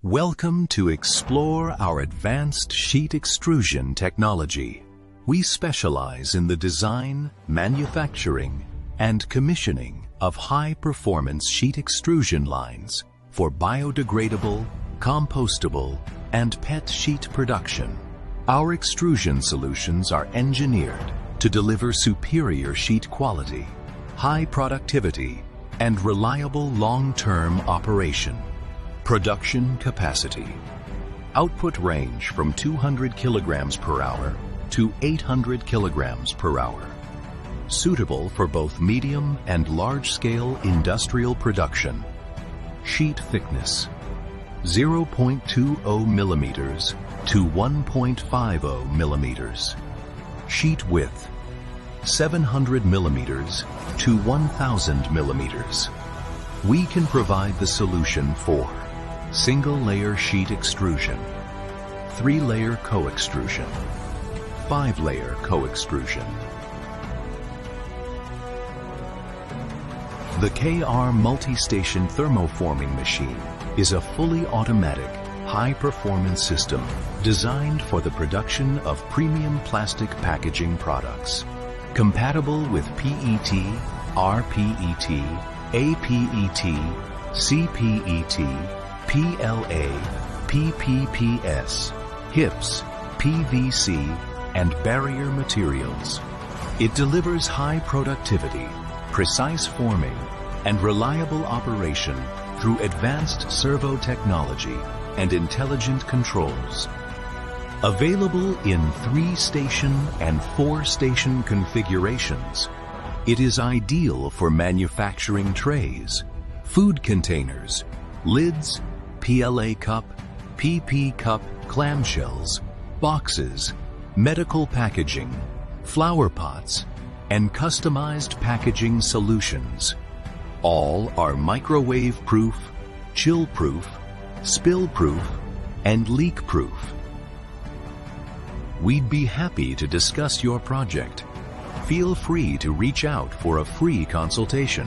Welcome to explore our advanced sheet extrusion technology. We specialize in the design, manufacturing, and commissioning of high-performance sheet extrusion lines for biodegradable, compostable, and PET sheet production. Our extrusion solutions are engineered to deliver superior sheet quality, high productivity, and reliable long-term operation. Production capacity. Output range from 200 kilograms per hour to 800 kilograms per hour. Suitable for both medium and large-scale industrial production. Sheet thickness. 0.20 millimeters to 1.50 millimeters. Sheet width. 700 millimeters to 1000 millimeters. We can provide the solution for single-layer sheet extrusion, 3-layer co-extrusion, 5-layer co-extrusion. The KR multi-station thermoforming machine is a fully automatic, high-performance system designed for the production of premium plastic packaging products. Compatible with PET, rPET, APET, CPET, PLA, PPPS, HIPS, PVC, and barrier materials. It delivers high productivity, precise forming, and reliable operation through advanced servo technology and intelligent controls. Available in 3-station and 4-station configurations, it is ideal for manufacturing trays, food containers, lids, PLA cup, PP cup clamshells, boxes, medical packaging, flower pots, and customized packaging solutions. All are microwave-proof, chill-proof, spill-proof, and leak-proof. We'd be happy to discuss your project. Feel free to reach out for a free consultation.